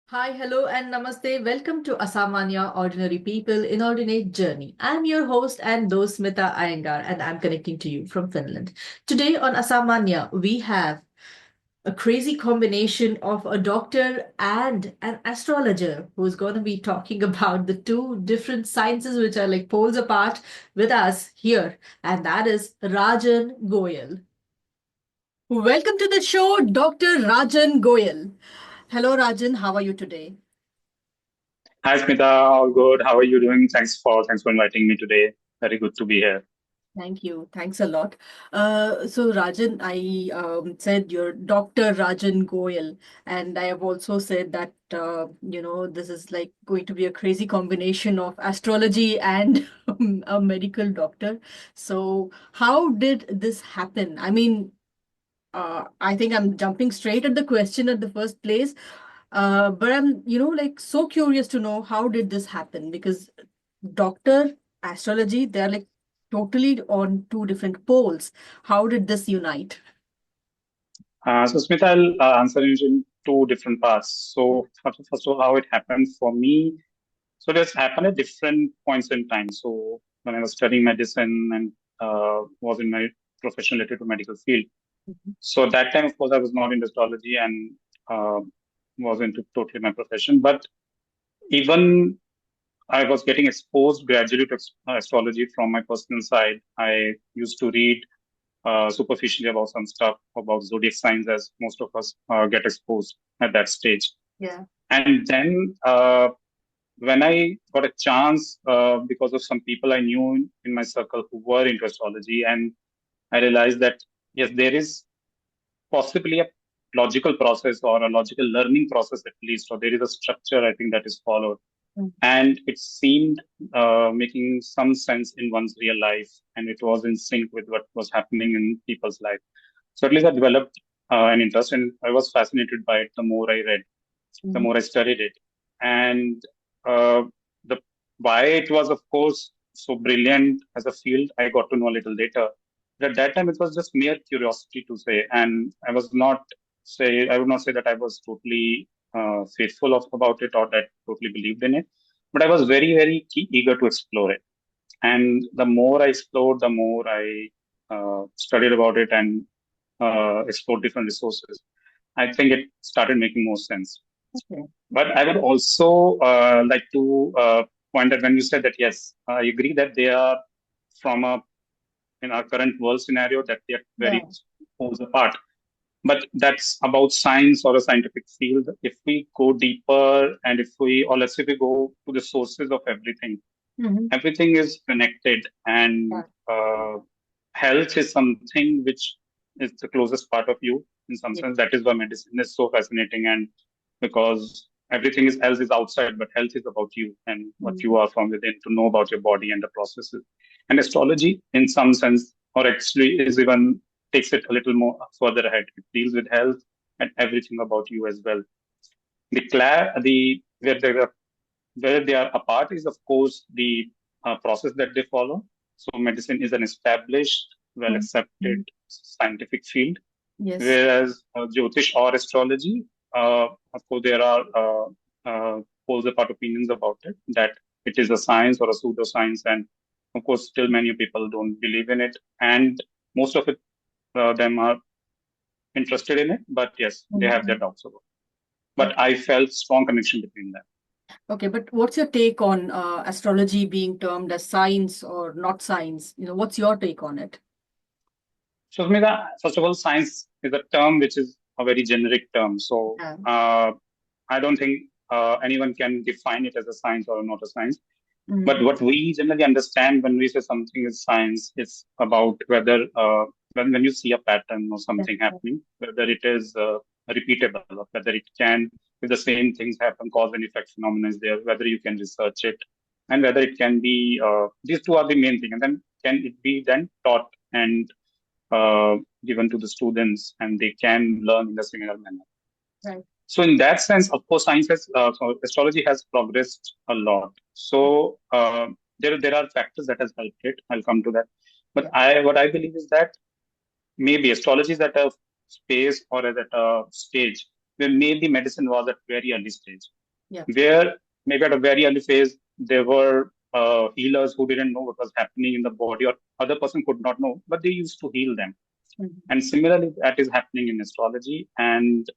Hi, hello, and namaste. Welcome to Asamanya Ordinary People Inordinate Journey. I'm your host and host Smita Iyengar, and I'm connecting to you from Finland. Today on Asamanya, we have a crazy combination of a doctor and an astrologer who's going to be talking about the two different sciences which are like poles apart with us here, and that is Rajan Goyal. Welcome to the show, Dr. Rajan Goyal. Hello, Rajan. How are you today? Hi Smita, all good. How are you doing? Thanks for inviting me today. Very good to be here. Thank you. Thanks a lot. So, Rajan, I said you're Dr. Rajan Goyal, and I have also said that, this is like going to be a crazy combination of astrology and a medical doctor. So, how did this happen? I mean, I think I'm jumping straight at the question at the first place. But I'm, like so curious to know how did this happen? Because doctor, astrology, they're like totally on two different poles. How did this unite? So Smita, I'll answer it in two different parts. So first of all, how it happened for me. So this happened at different points in time. So when I was studying medicine and was in my profession related to medical field. Mhm. So that time, of course, I was not in astrology and uh, was into totally my profession. But even I was getting exposed gradually to astrology from my personal side. I used to read superficially about some stuff about zodiac signs, as most of us get exposed at that stage. Yeah. And then when I got a chance, because of some people I knew in my circle who were into astrology, and I realized that yes, there is possibly a logical process or a logical learning process at least, or there is a structure I think that is followed, Mm. and it seemed making some sense in one's real life, and it was in sync with what was happening in people's life. So at least I developed an interest, and I was fascinated by it. The more I read, the Mhm. more I studied it, and uh, the why it was, of course, so brilliant as a field, I got to know a little later. But at that time, it was just mere curiosity to say, and I would not say that I was totally faithful about it or that totally believed in it, but I was very, very eager to explore it. And the more I explored, the more I studied about it and explored different resources. I think it started making more sense. Okay. But I would also like to point out when you said that, yes, I agree that they are from in our current world scenario, that they are Yeah. very poles apart. But that's about science or a scientific field. If we go deeper and or let's say if we go to the sources of everything, Mhm. everything is connected, and Yeah. health is something which is the closest part of you in some Yeah. sense. That is why medicine is so fascinating, and because everything is else is outside, but health is about you and what you Mhm. are from within, to know about your body and the processes. And astrology in some sense, or actually is even takes it a little more further ahead. It deals with health and everything about you as well. The where they are apart is, of course, the process that they follow. So, medicine is an established, well Mhm. accepted Mhm. scientific field, Yes. whereas Jyotish or astrology, of course, there are poles apart opinions about it, that it is a science or a pseudoscience, and of course, still many people don't believe in it, and most of them are interested in it, but yes, they have their Mhm. doubts about it. But Okay. I felt strong connection between them. Okay, but what's your take on astrology being termed as science or not science? What's your take on it? So, Smita, first of all, science is a term which is a very generic term. So, Yeah. I don't think anyone can define it as a science or not a science. But Mm. what we generally understand when we say something is science, it's about whether when you see a pattern or Yeah. something happening, whether it is repeatable, or whether it can, if the same things happen, cause and effect phenomena is there, whether you can research it, and whether it can be, these two are the main thing. And then can it be then taught and uh, given to the students, and they can learn in a similar manner. Right. So in that sense, of course, astrology has progressed a lot. So there are factors that has helped it. I'll come to that. But Yeah. what I believe is that maybe astrology is at a space or at a stage where maybe medicine was at very early stage. Yeah. where maybe at a very early phase there were healers who didn't know what was happening in the body, or other person could not know, but they used to heal them. Mhm. And similarly, that is happening in astrology, and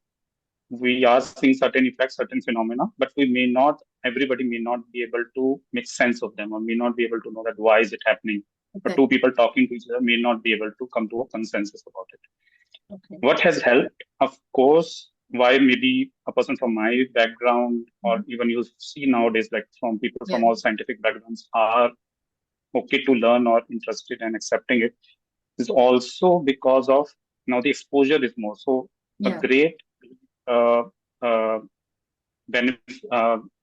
we are seeing certain effects, certain phenomena, but we may not, everybody may not be able to make sense of them, or may not be able to know that why is it happening. Or two Exactly. people talking to each other may not be able to come to a consensus about it. Okay. What has helped, of course, why maybe a person from my background, or Mhm. even you see nowadays, like from people from Yeah. all scientific backgrounds, are okay to learn or interested and accepting it, is also because of now the exposure is more. So a Yeah. great uh, uh,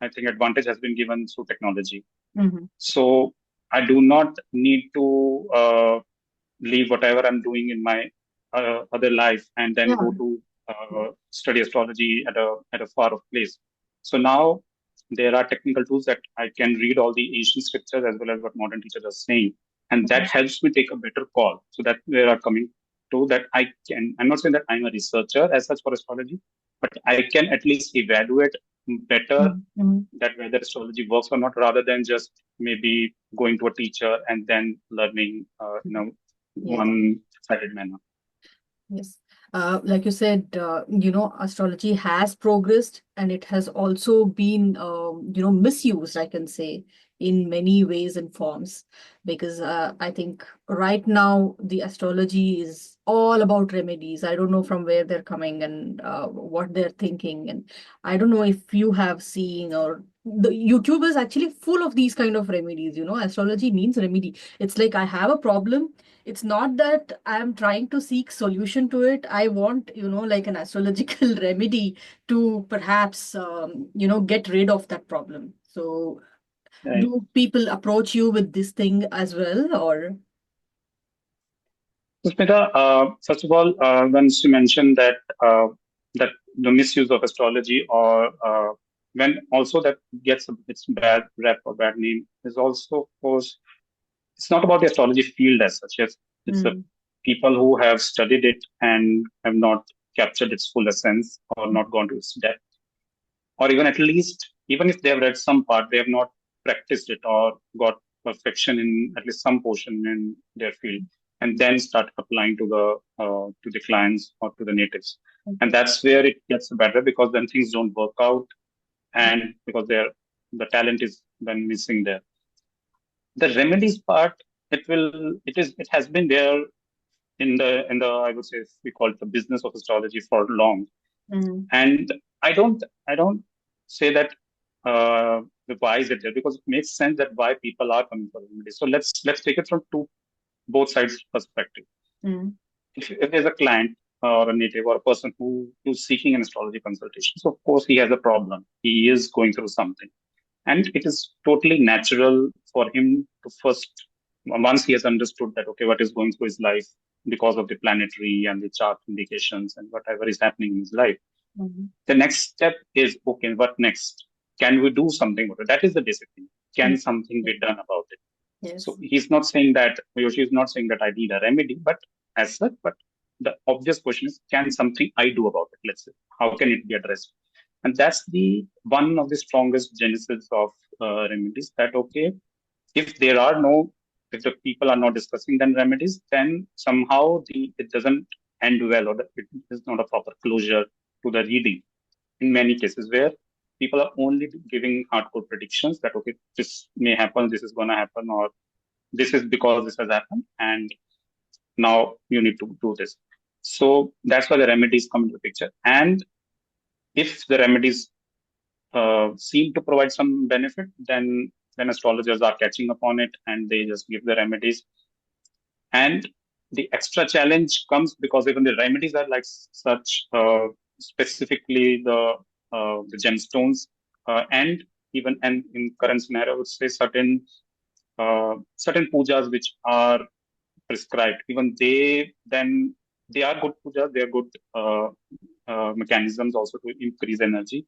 I think advantage has been given through technology. Hmm. So I do not need to leave whatever I'm doing in my other life and then Yeah. go to study astrology at a far off place. So now there are technical tools that I can read all the ancient scriptures as well as what modern teachers are saying, and that Mhm. helps me take a better call. So that where are coming to that I can. I'm not saying that I'm a researcher as such for astrology, but I can at least evaluate better Mhm. Mhm. that whether astrology works or not, rather than just maybe going to a teacher and then learning, Yes. one-sided manner. Yes. Like you said, astrology has progressed and it has also been, misused, I can say, in many ways and forms. Because I think right now the astrology is all about remedies. I don't know from where they're coming and what they're thinking. And I don't know if you have seen, or the YouTube is actually full of these kind of remedies. Astrology means remedy. It's like I have a problem. It's not that I'm trying to seek solution to it. I want, like an astrological remedy to perhaps, get rid of that problem. So Right. do people approach you with this thing as well, or? So, Smita, first of all, once you mentioned that the misuse of astrology, or when also that gets its bad rep or bad name, is also, of course, it's not about the astrology field as such. It's the Mm. people who have studied it and have not captured its full essence or not gone to its depth, or even at least, even if they have read some part, they have not practiced it or got perfection in at least some portion in their field, and then start applying to the clients or to the natives. And Okay. that's where it gets better, because then things don't work out, and because the talent is then missing there. The remedies part, it has been there in the I would say we call it the business of astrology for long. Mm. And I don't say that why is it there, because it makes sense that why people are coming for remedies. So let's take it from both sides perspective. Mm. If there's a client or a native or a person who's seeking an astrology consultation, so of course he has a problem, he is going through something, and it is totally natural for him to first, once he has understood that okay, what is going through his life because of the planetary and the chart indications and whatever is happening in his life, Mm. the next step is okay, what next? Can we do something about it? That is the basic thing. Can Mm. something be done about it? So Yes. he's not saying that, Yoshi is not saying that I need a remedy, but as such, but the obvious question is, can something I do about it? Let's say, how can it be addressed? And that's the one of the strongest genesis of remedies. That okay, if there are no, if the people are not discussing then remedies, then somehow it doesn't end well, or it is not a proper closure to the reading in many cases, where people are only giving hardcore predictions that okay, this may happen, this is going to happen, or this is because this has happened, and now you need to do this. So that's why the remedies come into the picture. And if the remedies seem to provide some benefit, then astrologers are catching up on it and they just give the remedies. And the extra challenge comes because even the remedies are like such, specifically the gemstones, and even and in current scenario, I would say certain pujas which are prescribed. Even they are good pujas, they are good mechanisms also to increase energy.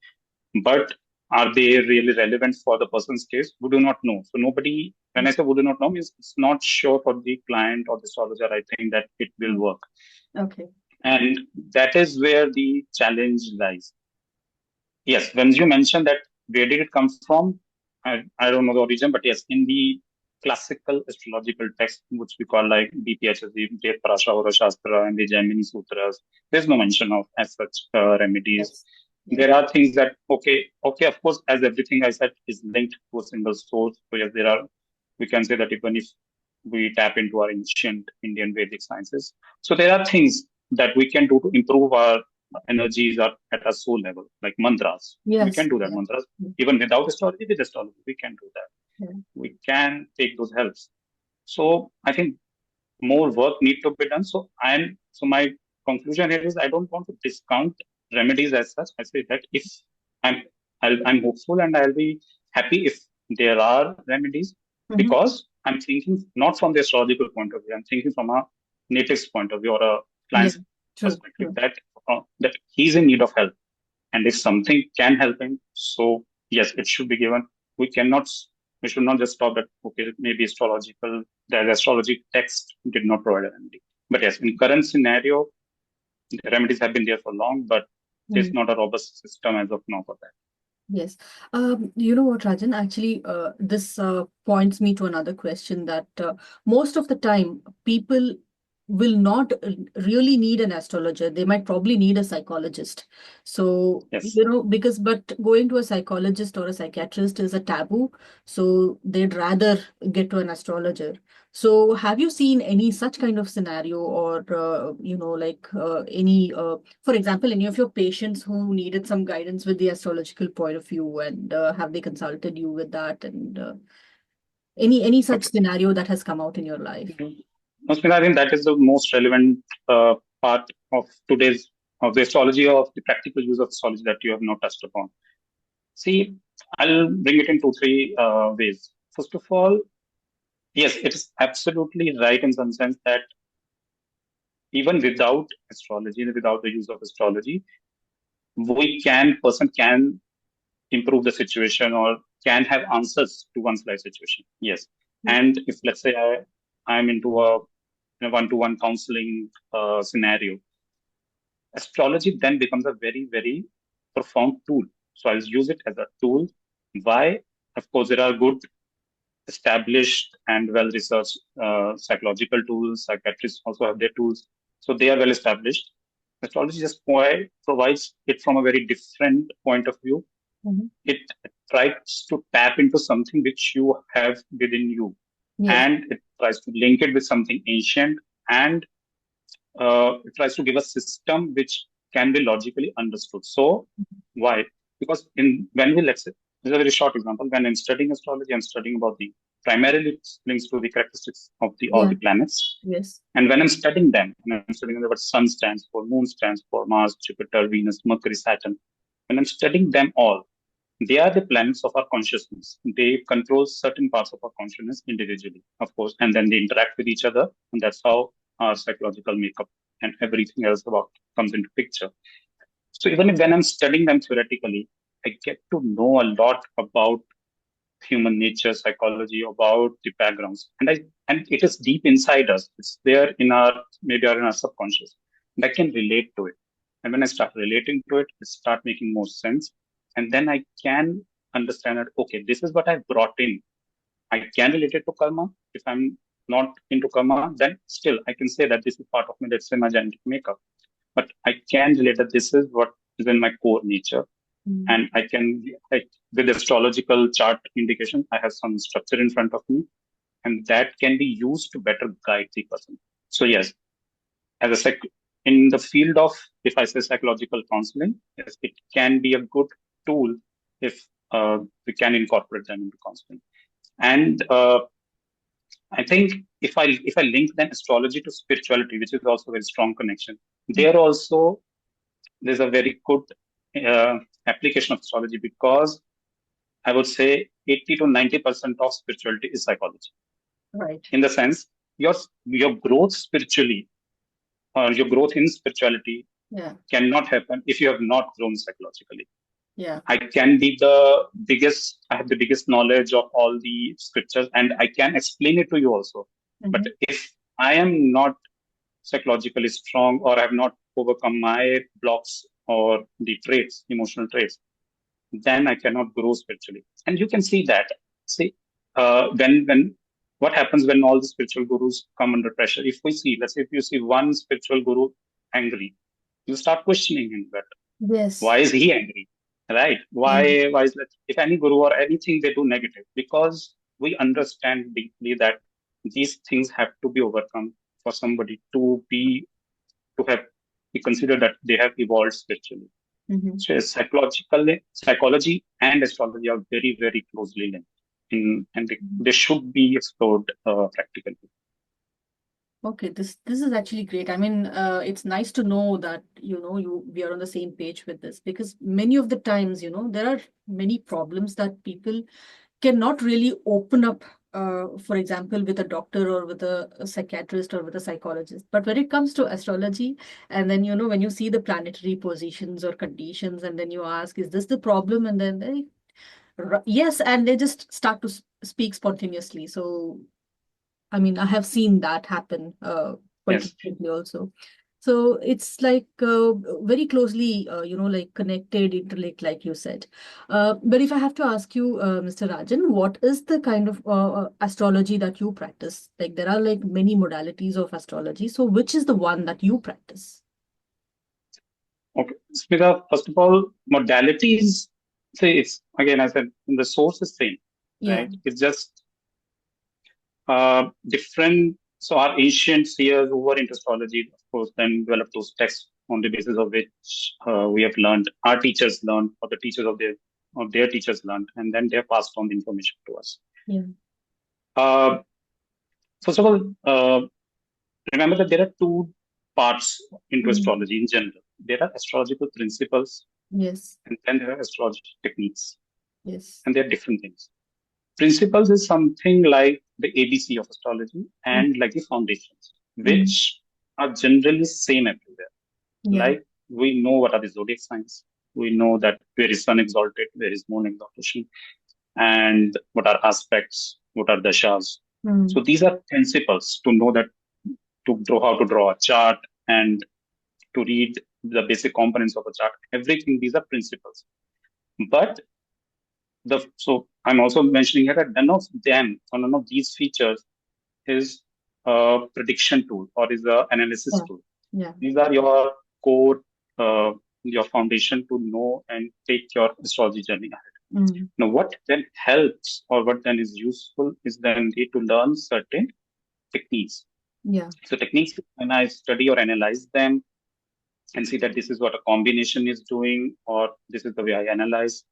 But are they really relevant for the person's case? We do not know. So nobody, when I say we do not know, means it's not sure for the client or the astrologer, I think, that it will Mm. work. Okay. And that is where the challenge lies. Yes, when you mentioned that where did it come from? I don't know the origin, but yes, in the classical astrological text, which we call like BPHS, the Parashara Shastra and the Jaimini Sutras, there's no mention of as such remedies. Yes. Yes. There are things that, okay, of course, as everything I said is linked to a single source. So yes, we can say that even if we tap into our ancient Indian Vedic sciences, so there are things that we can do to improve our energies at a soul level, like mantras. We can Yes. do that Yeah. mantras even without astrology. With astrology, we can do that. Yeah. We can take those helps. So I think more work need to be done. So my conclusion here is I don't want to discount remedies as such. I say that if I'm I'm hopeful and I'll be happy if there are remedies, Mm-hmm. because I'm thinking not from the astrological point of view. I'm thinking from a native's point of view or a Yeah. client's True. perspective True. that he's in need of help, and if something can help him, so yes, it should be given. We cannot, we should not just stop that, okay, maybe astrological, the astrology text did not provide a remedy. But yes, in current scenario, the remedies have been there for long, but there's Mm. not a robust system as of now for that. Yes. You know what, Rajan? Actually, this points me to another question that most of the time people will not really need an astrologer. They might probably need a psychologist. So, Yes. you know, but going to a psychologist or a psychiatrist is a taboo. So they'd rather get to an astrologer. So have you seen any such kind of scenario or, any for example, any of your patients who needed some guidance with the astrological point of view, and have they consulted you with that? And any such Okay. scenario that has come out in your life? Musmita, I think that is the most relevant part of today's of the astrology, of the practical use of astrology that you have not touched upon. See, I'll bring it in two, three ways. First of all, yes, it is absolutely right in some sense that even without astrology, without the use of astrology, person can improve the situation or can have answers to one's life situation. Yes. And if let's say I'm into a one-to-one counseling scenario, astrology then becomes a very, very profound tool. So I'll use it as a tool. Why? Of course, there are good established and well researched psychological tools. Psychiatrists also have their tools. So they are well established. Astrology just provides it from a very different point of view. Mm-hmm. It tries to tap into something which you have within you, Yes. and it tries to link it with something ancient, and it tries to give a system which can be logically understood. So why? Because in when we let's say this is a very short example. When I'm studying astrology, I'm studying about the primarily it links to the characteristics of the all Yeah. the planets. Yes. And when I'm studying them, when I'm studying what Sun stands for, Moon stands for, Mars, Jupiter, Venus, Mercury, Saturn. When I'm studying them all, they are the planets of our consciousness. They control certain parts of our consciousness individually, of course, and then they interact with each other, and that's how our psychological makeup and everything else about comes into picture. So even if when I'm studying them theoretically, I get to know a lot about human nature, psychology, about the backgrounds, and it is deep inside us. It's there in our maybe in our subconscious, and I can relate to it. And when I start relating to it, it start making more sense, and then I can understand that okay, this is what I brought in. I can relate it to karma. If I'm not into karma, then still I can say that this is part of me. Let's say my genetic makeup, but I can relate that this is what is in my core nature, Mm. and I can, like, with astrological chart indication, I have some structure in front of me, and that can be used to better guide the person. So yes, as a in the field of, if I say psychological counseling, yes, it can be a good tool if we can incorporate them into counseling. And I think if I link then astrology to spirituality, which is also a very strong connection, there also there's a very good uh, application of astrology, because I would say 80 to 90% of spirituality is psychology. Right. In the sense, your growth spiritually or your growth in spirituality Yeah. cannot happen if you have not grown psychologically. Yeah. I have the biggest knowledge of all the scriptures and I can explain it to you also. But Mm-hmm. if I am not psychologically strong or I have not overcome my blocks or the traits, emotional traits, then I cannot grow spiritually. And you can see that. See, when what happens when all the spiritual gurus come under pressure? If we see, let's say, if you see one spiritual guru angry, you start questioning him. That Yes. why is he angry, right? Yeah. Why is that? If any guru or anything they do negative, because we understand deeply that these things have to be overcome for somebody to have be considered that they have evolved spiritually. Hmm. So psychologically, psychology and astrology are very, very closely linked, and they should be explored practically. Okay, this is actually great. I mean, it's nice to know that, we are on the same page with this, because many of the times, there are many problems that people cannot really open up, for example, with a doctor or with a psychiatrist or with a psychologist. But when it comes to astrology, and then, when you see the planetary positions or conditions, and then you ask, is this the problem? And then yes, and they just start to speak spontaneously. So I mean, I have seen that happen quite Yes. recently also. So it's like very closely, like connected, interlinked, like you said. But if I have to ask you, Mr. Rajan, what is the kind of astrology that you practice? Like there are like many modalities of astrology. So which is the one that you practice? Okay. Smita, first of all, modalities, say it's again, I said the source is same, Yeah. right? It's just different. So our ancient seers who were into astrology, of course, then developed those texts on the basis of which we have learned. Our teachers learned, or the teachers of their teachers learned, and then they have passed on the information to us. Yeah. Uh, First of all, remember that there are two parts into Mm. astrology in general. There are astrological principles, Yes. and then there are astrology techniques, Yes. and they are different things. Principles is something like the ABC of astrology Mm. and like the foundations, Mm. which are generally same everywhere. Yeah. Like we know what are the zodiac signs. We know that where is sun exalted, where is moon exaltation, and what are aspects, what are dashas. Mm. So these are principles to know that to draw how to draw a chart and to read the basic components of a chart. Everything these are principles. But so I'm also mentioning here that none of them or none of these features is a prediction tool or is a analysis Yeah. tool. Yeah. These are your core, uh, your foundation to know and take your astrology journey ahead. Mm. Now, what then helps or what then is useful is then to learn certain techniques. Yeah. So techniques, when I study or analyze them and see that this is what a combination is doing, or this is the way I analyze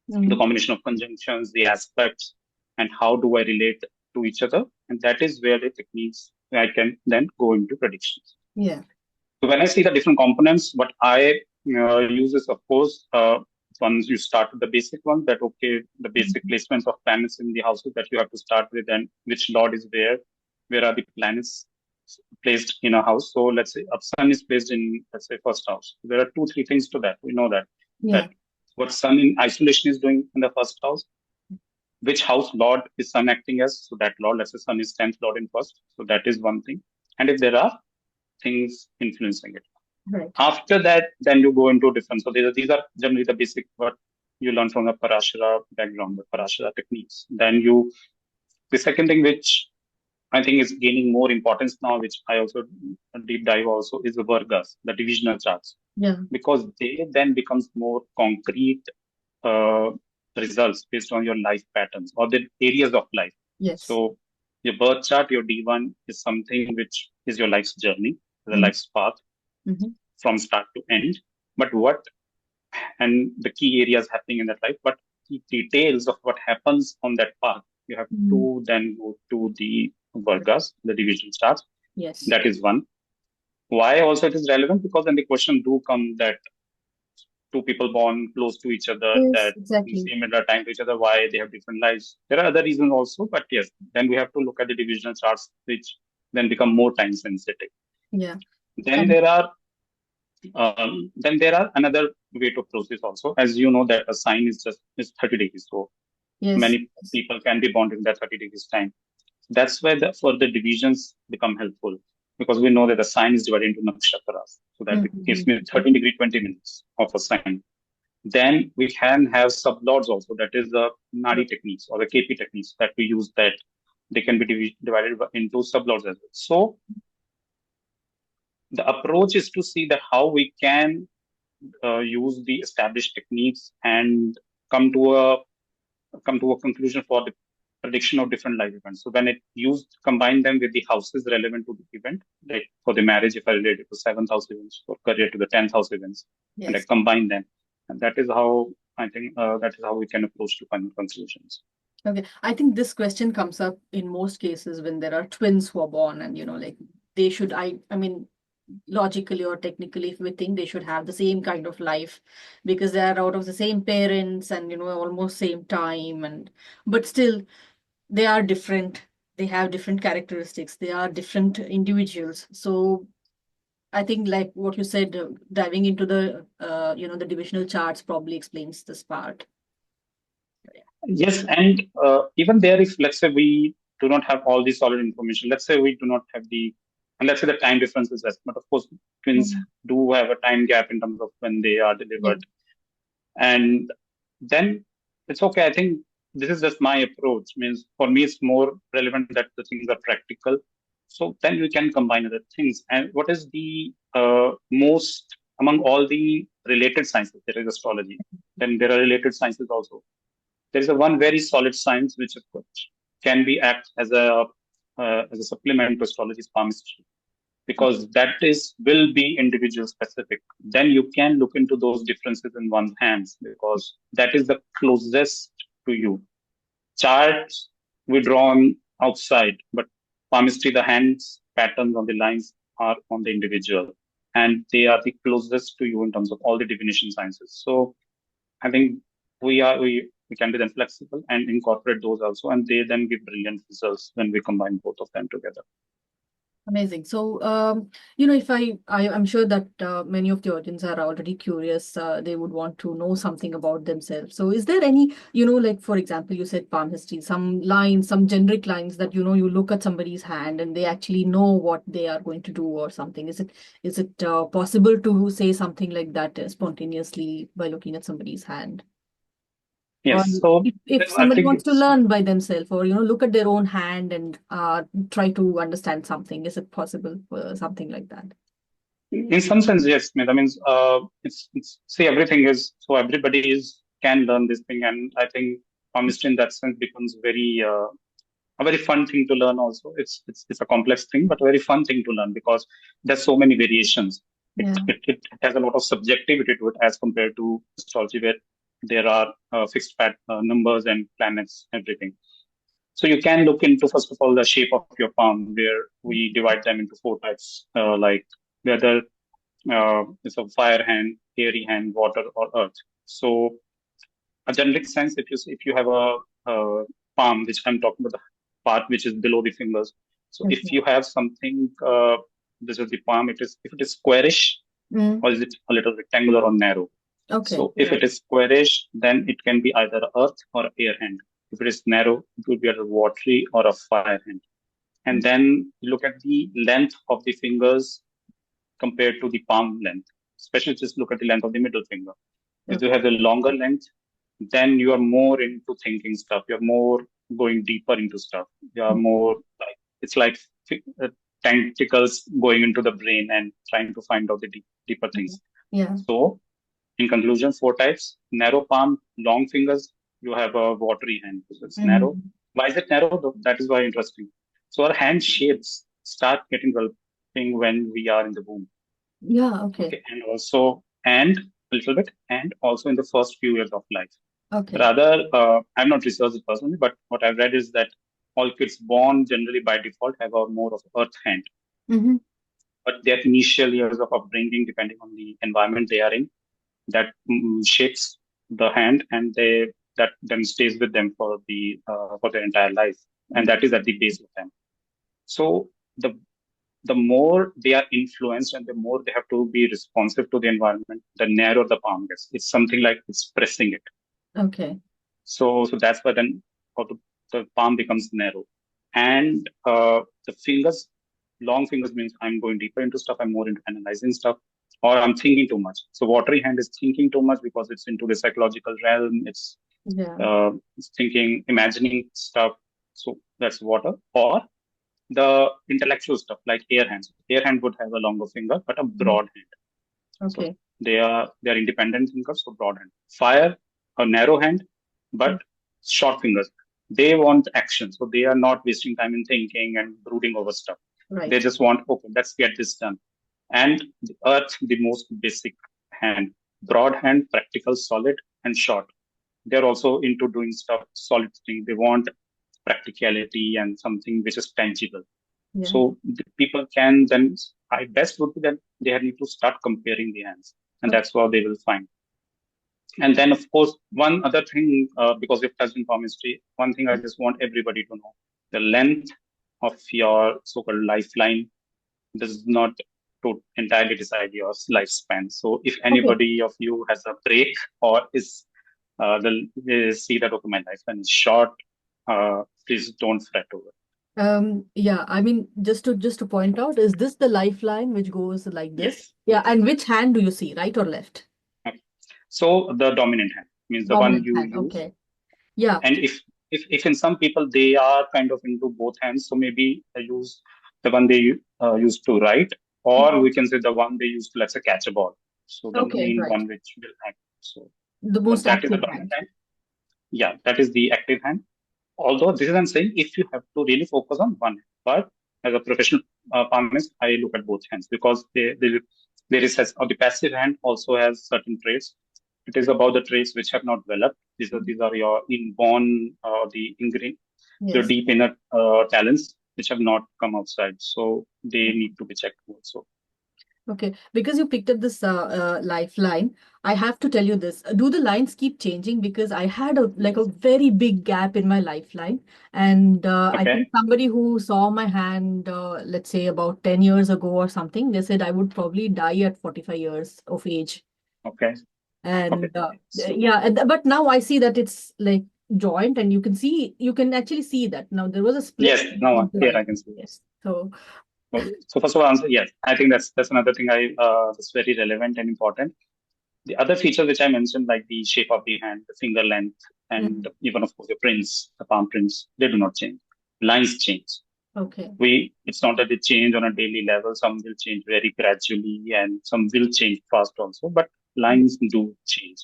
the Mm. combination of conjunctions, the aspects, and how do I relate to each other. And that is where the techniques I can then go into predictions. Yeah. So when I see the different components, what I use is, of course, once you start with the basic one, that okay, the basic Mm. placements of planets in the houses that you have to start with, and which lord is where are the planets placed in a house. So let's say a sun is placed in, let's say, first house. There are two, three things to that. We know that Yeah. what sun in isolation is doing in the first house, which house lord is sun acting as. So that lord, let's say sun is 10th lord in first. So that is one thing. And if there are things influencing it. Right. After that, then you go into different. So these are generally the basic what you learn from the Parashara background, the Parashara techniques. Then the second thing which I think is gaining more importance now, which I also deep dive also, is the Vargas, the divisional charts, Yeah. because they then becomes more concrete uh, results based on your life patterns or the areas of life. Yes. So your birth chart, your D1 is something which is your life's journey, the Mm. life's path Mm-hmm. from start to end. But what and the key areas happening in that life, but the details of what happens on that path, you have Mm. to then go to the Vargas, the division charts. Yes. That is one. Why also it is relevant? Because then the question do come that two people born close to each other Yes, that in exactly. similar time to each other, why they have different lives. There are other reasons also, but yes, then we have to look at the divisional charts, which then become more time sensitive. Yeah. Then And there are another way to process also. As you know, that a sign is 30 degrees. So yes. many Yes. people can be born in that 30 degrees time. That's why the further divisions become helpful because we know that the sign is divided into nakshatras. So that gives Mm-hmm. me 13 degree 20 minutes of a sign. Then we can have sublords also. That is the Yeah. Nadi techniques or the KP techniques that we use, that they can be divided into sublords as well. So the approach is to see that how we can use the established techniques and come to a come to a conclusion for the prediction of different life events. So when it used combine them with the houses relevant to the event, like for the marriage, if I relate it to seventh house events, for career to the 10th house events, and I Yes. combine them, and that is how I think that is how we can approach to final conclusions. Okay. I think this question comes up in most cases when there are twins who are born, and like they should, I mean, logically or technically, if we think they should have the same kind of life because they are out of the same parents and almost same time, and but still they are different. They have different characteristics. They are different individuals. So I think, like what you said, diving into the divisional charts probably explains this part. Yes, and even there, if let's say we do not have all the solid information, let's say we do not have the, and let's say the time difference is less, but of course, twins Mhm. do have a time gap in terms of when they are Yeah. delivered. And then it's okay. I think this is just my approach. Means for me, it's more relevant that the things are practical. So then we can combine other things. And what is the most among all the related sciences? There is astrology. Then there are related sciences also. There is a one very solid science which of course can be act as a supplement to astrology's palmistry, because that is will be individual specific. Then you can look into those differences in one's hands, because that is the closest to you. Charts we draw on outside, but palmistry, the hands patterns on the lines are on the individual, and they are the closest to you in terms of all the divination sciences. So I think we can be then flexible and incorporate those also, and they then give brilliant results when we combine both of them together. Amazing. So, if I'm sure that many of the audience are already curious. They would want to know something about themselves. So, is there any, like for example, you said palm history, some lines, some generic lines that you look at somebody's hand and they actually know what they are going to do or something? Is it possible to say something like that spontaneously by looking at somebody's hand? Or Yes, so if I somebody think wants to it's learn by themselves or, look at their own hand and try to understand something, is it possible for something like that? in some sense yes. That means it's see, everything is so everybody is can learn this thing, and I think palmistry in that sense becomes a very fun thing to learn also. It's a complex thing, but a very fun thing to learn because there's so many variations. Yeah. It has a lot of subjectivity to it as compared to astrology, where there are fixed numbers and planets, everything. So you can look into, first of all, the shape of your palm, where we divide them into four types, like whether it's a fire hand, airy hand, water, or earth. So a generic sense, if you have a palm, which I'm talking about, the part which is below the fingers. So if Okay. you have something, this is the palm. It is if it is squarish, Mm. or is it a little rectangular or narrow? Okay. So if it is squarish, then it can be either earth or air hand. If it is narrow, it would be either watery or a fire hand. And then you look at the length of the fingers compared to the palm length. Especially just look at the length of the middle finger. If you Okay. have the longer length, then you are more into thinking stuff. You're more going deeper into stuff. You are more like it's like uh, tentacles going into the brain and trying to find out the deeper things. Yeah. So, in conclusion, four types: narrow palm, long fingers. You have a watery hand. So it's narrow. Mhm. Why is it narrow? That is why interesting. So our hand shapes start getting developing when we are in the womb. Yeah. Okay. Okay, and a little bit, and also in the first few years of life. Okay. Rather, I've not researched it personally, but what I've read is that all kids born generally by default have a more of earth hand, Mm-hmm. but their initial years of upbringing, depending on the environment they are in, that shapes the hand, and they that then stays with them for their entire life, and that is at the base of them. So the more they are influenced and the more they have to be responsive to the environment, the narrower the palm gets. It's something like it's pressing it. Okay. So that's why then how the palm becomes narrow. And the fingers, long fingers means I'm going deeper into stuff. I'm more into analyzing stuff. or I'm thinking too much. So watery hand is thinking too much because it's into the psychological realm. Yeah. It's thinking, imagining stuff. So that's water. Or the intellectual stuff like air hands. Air hand would have a longer finger, but a Mhm. broad hand. So Okay. they are independent thinkers, so broad hand. Fire, a narrow hand, Mm. but short fingers. They want action, so they are not wasting time in thinking and brooding over stuff. They Right. just want, okay, let's get this done. And the earth, the most basic hand, broad hand, practical, solid, and short. They're also into doing stuff, solid thing. They want practicality and something which is tangible. Yeah. So the people can then, I best would be that they need to start comparing the hands, and Okay. that's what they will find. And then, of course, one other thing, because we've touched in palmistry, one thing I just want everybody to know: the length of your so-called lifeline does not to entirely decide your lifespan. So if Okay. anybody of you has a break or is they see that, okay, my lifespan is short, please don't fret over it. Yeah, I mean, just to point out, is this the lifeline which goes like this? Yes, Yeah, yes. and which hand do you see, right or left? Okay. So the dominant hand means the one Dominant you hand. use. Okay. Yeah. And if in some people they are kind of into both hands, so maybe they use the one they use to write, or Mhm. we can say the one they use to, let's say, catch a ball. So the Okay, main right. one which will act. So, The but most that is the active dominant hand. hand. Yeah, that is the active hand. Although this is I'm saying if you have to really focus on one, but as a professional palmist, I look at both hands because there is or the passive hand also has certain traits. It is about the traits which have not developed. Mhm. These are your inborn, the ingrained, your Yes. deep inner talents which have not come outside. So they need to be checked also. Okay, because you picked up this lifeline, I have to tell you this. Do the lines keep changing? Because I had a Yes. very big gap in my lifeline, and I think Okay. somebody who saw my hand, let's say about 10 years ago or something, they said I would probably die at 45 years of age. Okay. Okay. And So yeah, but now I see that it's like joint, and you can actually see that now there was a split yes, now here implied. I can see. Yes. So So first of all, answer yes. I think that's another thing that's very relevant and important. The other feature which I mentioned, like the shape of the hand, the finger length, and mhm. even of course your prints, the palm prints, they do not change. Lines change. Okay. It's not that they change on a daily level. Some will change very gradually, and some will change fast also. But lines do change,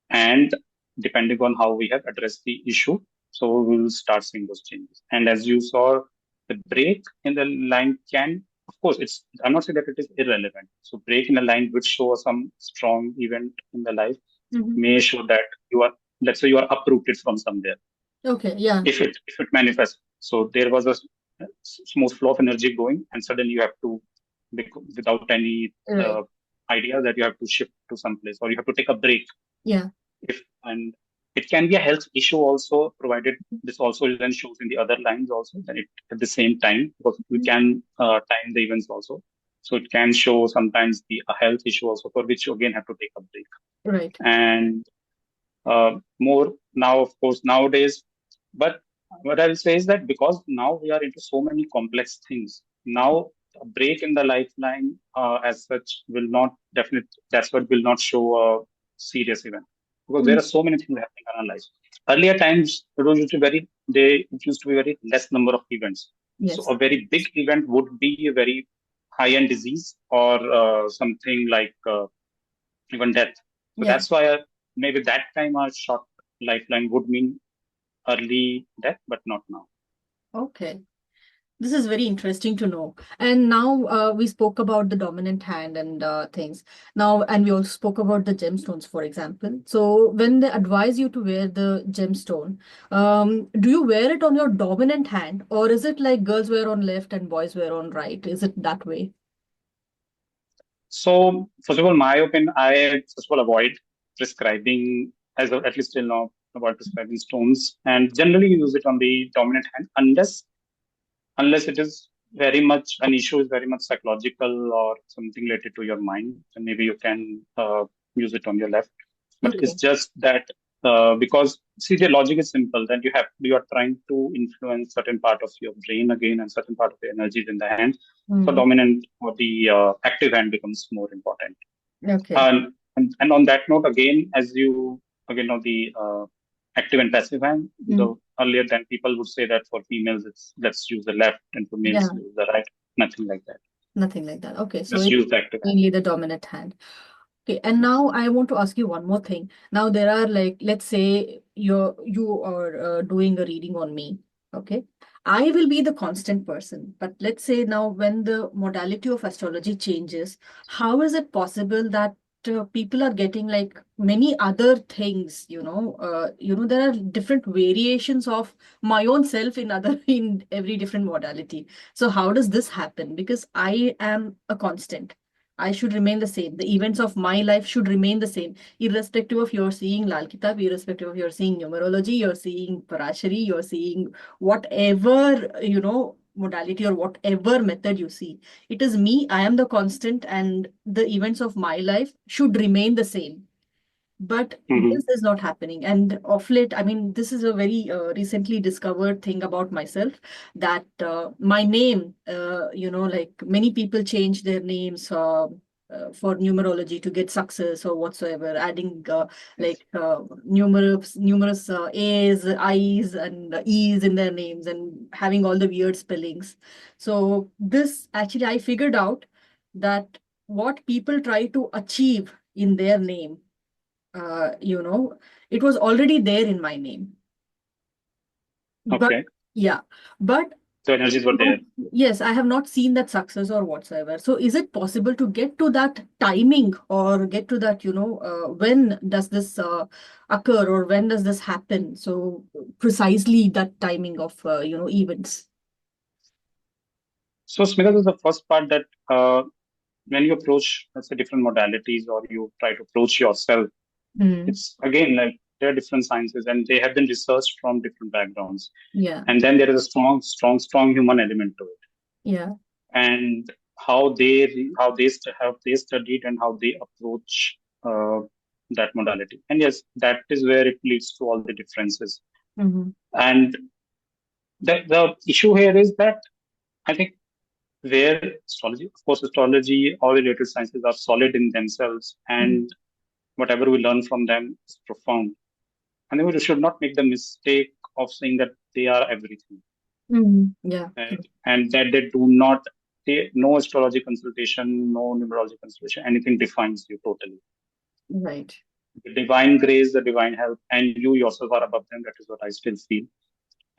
and depending on how we have addressed the issue, so we will start seeing those changes. And as you saw, the break in the line can, of course, I'm not saying that it is irrelevant. So break in a line would show some strong event in the life, Mhm. may show that you are, let's say, you are uprooted from somewhere. Okay. Yeah. If it manifests, so there was a smooth flow of energy going, and suddenly you have to, without any Right. idea that you have to shift to some place or you have to take a break. Yeah. If and it can be a health issue also, provided this also then shows in the other lines also, then it at the same time, because we Mhm. can time the events also. So it can show sometimes a health issue also, for which you again have to take a break. Right. And more now, of course, nowadays. But what I'll say is that because now we are into so many complex things, now a break in the lifeline as such will not definitely, that's what will not show a serious event because there Mhm. are so many things happening in our lives. Earlier times, it was used to it used to be very less number of events. So Yes. a very big event would be a very high-end disease or something like even death. So Yeah. that's why maybe that time our short lifeline would mean early death, but not now. Okay. This is very interesting to know. And now we spoke about the dominant hand and things. Now, and we also spoke about the gemstones, for example. So when they advise you to wear the gemstone, do you wear it on your dominant hand, or is it like girls wear on left and boys wear on right? Is it that way? So first of all, my opinion, I first of all avoid prescribing at least till now avoid prescribing stones and generally use it on the dominant hand unless it is very much an issue is very much psychological or something related to your mind, then maybe you can use it on your left. But it's Okay. just that. Because see, the logic is simple that you are trying to influence certain part of your brain again, and certain part of the energies in the hand. So Mm. dominant or the active hand becomes more important. Okay. And on that note, again, as you again know the active and passive hand, Mm. the earlier than people would say that for females it's let's use the left and for males Yeah, use the right. Nothing like that. nothing like that. Okay, so Just it's use the active hand. mainly the dominant hand. Okay, and Yes. now I want to ask you one more thing. Now there are like, let's say you are doing a reading on me. Okay, I will be the constant person, but let's say now when the modality of astrology changes, how is it possible that people are getting like many other things? There are different variations of my own self in other in every different modality. So how does this happen? Because I am a constant. I should remain the same. The events of my life should remain the same, irrespective of you're seeing Lal Kitab, irrespective of you're seeing numerology, you're seeing Parashari, you're seeing whatever, modality or whatever method you see. It is me, I am the constant, and the events of my life should remain the same. But Mm-hmm. this is not happening. And of late, I mean, this is a very recently discovered thing about myself that my name, like many people change their names for numerology to get success or whatsoever, adding Yes. numerous A's, I's, and E's in their names and having all the weird spellings. So this actually, I figured out that what people try to achieve in their name, uh, you know, it was already there in my name. But Okay. yeah, but So energies were there. yes, I have not seen that success or whatsoever. So is it possible to get to that timing or get to that, when does this occur or when does this happen? So precisely that timing of, events. So Smita, this is the first part that when you approach, let's say, different modalities or you try to approach yourself, Mm. it's again like there are different sciences and they have been researched from different backgrounds. Yeah, And then there is a strong human element to it. yeah. And how they studied and how they approach that modality. And yes, that is where it leads to all the differences. Mm-hmm. And the issue here is that I think where astrology, of course, astrology, all related sciences are solid in themselves, and whatever we learn from them is profound. And then we should not make the mistake of saying that they are everything, Mm-hmm. Yeah, right? And that they do not, no astrology consultation, no numerology consultation, anything defines you totally. right. The divine grace, the divine help, and you yourself are above them. That is what I still feel.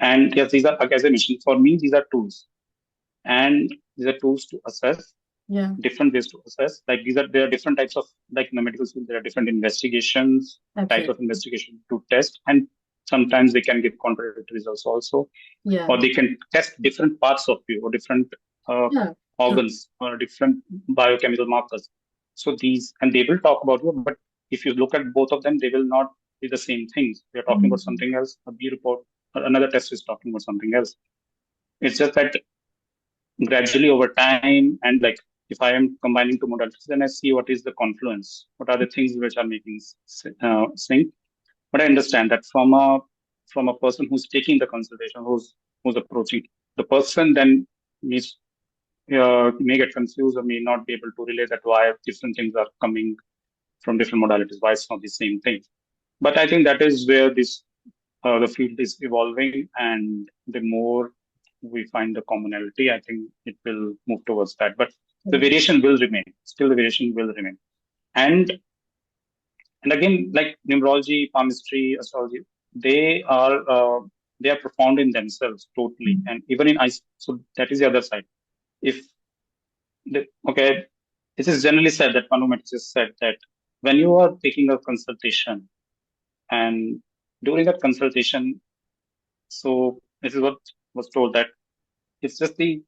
And yes, these are, as I mentioned, for me, these are tools. And these are tools to assess Yeah, different ways to assess. Like there are different types of like in the medical field, there are different investigations, types absolutely. of investigation to test, and sometimes they can give contradictory results also, Yeah, or they can test different parts of you or different uh, yeah, true. organs or different biochemical markers. So these and they will talk about you, but if you look at both of them, they will not be the same things. They are talking about Mhm. something else. A B report, another test is talking about something else. It's just that gradually over time and like if I am combining two modalities, then I see what is the confluence, what are the things which are making sync. But I understand that from a person who's taking the consultation, who's approaching the person, then needs may get confused or may not be able to relate that why different things are coming from different modalities, why it's not the same thing. But I think that is where this the field is evolving, and the more we find the commonality, I think it will move towards that. But the Right. variation will remain. Still, the variation will remain. And and again, like numerology, palmistry, astrology, they are uh, they are profound in themselves totally, Mhm. and even in ice. So that is the other side. If okay, this is generally said that Manumetis said that when you are taking a consultation and during that consultation, so this is what was told that it's just the